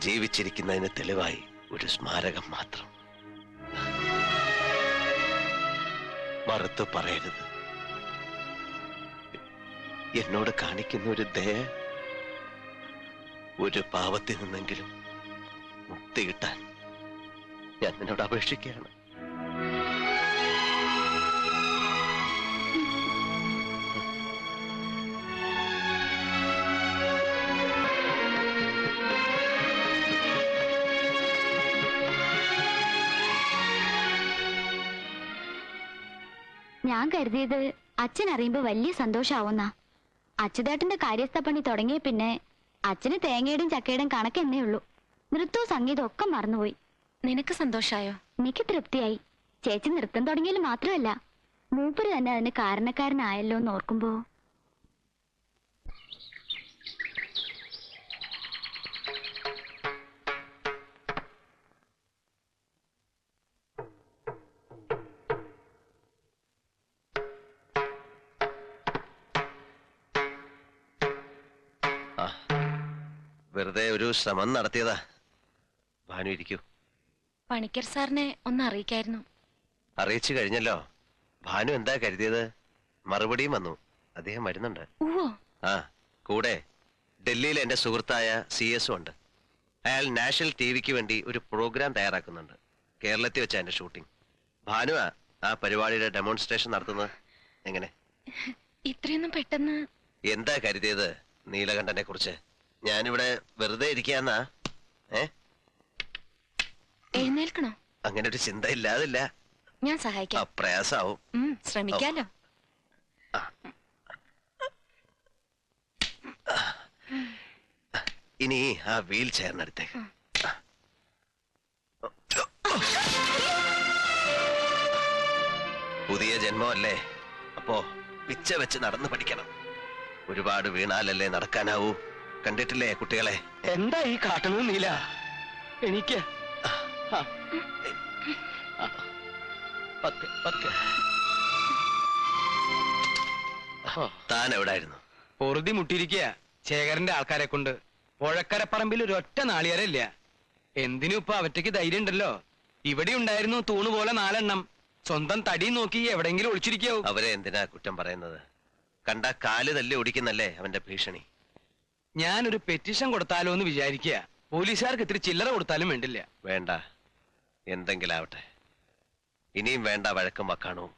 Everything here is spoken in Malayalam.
ജീവിച്ചിരിക്കുന്നതിന് തെളിവായി ഒരു സ്മാരകം മാത്രം. മറുത്തു പറയരുത്. എന്നോട് കാണിക്കുന്ന ഒരു ദയ, ഒരു പാവത്തിൽ നിന്നെങ്കിലും മുക്തി കിട്ടാൻ ഞാൻ നിന്നോട് അപേക്ഷിക്കുകയാണ്. ഞാൻ കരുതിയത് അച്ഛൻ അറിയുമ്പോ വലിയ സന്തോഷാവുന്ന. അച്യുതേട്ടന്റെ കാര്യസ്ഥ പണി തുടങ്ങിയ പിന്നെ അച്ഛന് തേങ്ങയുടെയും ചക്കയുടെയും കണക്കെന്നേ ഉള്ളൂ. നൃത്തവും സംഗീതവും ഒക്കെ മറന്നുപോയി. നിനക്ക് സന്തോഷായോ? എനിക്ക് തൃപ്തിയായി. ചേച്ചി നൃത്തം തുടങ്ങിയാൽ മാത്രമല്ല, മൂപ്പര് തന്നെ അതിന് കാരണക്കാരനായല്ലോ എന്ന് ഓർക്കുമ്പോ. വെറുതെ ഒരു ശ്രമം നടത്തിയതാ. ഭാനു ഇരിക്കൂ. പണിക്കർ സാറിനെ ഒന്ന് അറിയിക്കായിരുന്നു. അറിയിച്ചു കഴിഞ്ഞല്ലോ. ഭാനു എന്താ കരുതിയത്? മറുപടിയും വന്നു. അദ്ദേഹം വരുന്നുണ്ട്. ആ, കൂടെ ഡൽഹിയിൽ എന്റെ സുഹൃത്തായ CS ഉണ്ട്. അയാൾ നാഷണൽ TVക്ക് വേണ്ടി ഒരു പ്രോഗ്രാം തയ്യാറാക്കുന്നുണ്ട്. കേരളത്തിൽ വെച്ചാ എന്റെ ഷൂട്ടിംഗ്. ഭാനുവാ ആ പരിപാടിയുടെ ഡെമോൺസ്ട്രേഷൻ നടത്തുന്നത്. എങ്ങനെ? ഇത്രയൊന്നും പെട്ടെന്ന്. എന്താ കരുതിയത് നീലകണ്ഠനെ കുറിച്ച്? ഞാനിവിടെ വെറുതെ ഇരിക്കാന്നാ? എഴുന്നേൽക്കണോ? അങ്ങനെ ഒരു ചിന്ത ഇല്ലാതില്ല. ഞാൻ സഹായിക്കാം. പ്രയാസാവും. ശ്രമിക്കാലോ. ഇനി ആ വീൽ ചെയറിനടുത്തേക്ക്. പുതിയ ജന്മമല്ലേ, അപ്പോ പിച്ച വെച്ച് നടന്നു പഠിക്കണം. ഒരുപാട് വീണാലല്ലേ നടക്കാനാവൂ. കണ്ടിട്ടില്ലേ കുട്ടികളെ? എന്താ ഈ കാട്ടണത് നീല? എനിക്ക് താൻ എവിടായിരുന്നു? പൊറുതി മുട്ടിയിരിക്കുക ശേഖരന്റെ ആൾക്കാരെ കൊണ്ട്. പുഴക്കരപ്പറമ്പിൽ ഒരൊറ്റ നാളികേരമില്ല. എന്തിനും ഇപ്പൊ അവറ്റയ്ക്ക് ധൈര്യം ഉണ്ടല്ലോ. ഇവിടെ ഉണ്ടായിരുന്നു തൂണ് പോലെ 4 എണ്ണം. സ്വന്തം തടി നോക്കി എവിടെങ്കിലും ഒളിച്ചിരിക്കാവൂ. അവരെ എന്തിനാ കുറ്റം പറയുന്നത്? കണ്ട കാല് തല്ലി ഓടിക്കുന്നല്ലേ അവന്റെ ഭീഷണി. ഞാനൊരു പെറ്റീഷൻ കൊടുത്താലോ എന്ന് വിചാരിക്കുക. പോലീസുകാർക്ക് ഇത്തിരി ചില്ലറ കൊടുത്താലും വേണ്ടില്ല. വേണ്ട, എന്തെങ്കിലും ആവട്ടെ. ഇനിയും വേണ്ട വഴക്കും വക്കാണവും.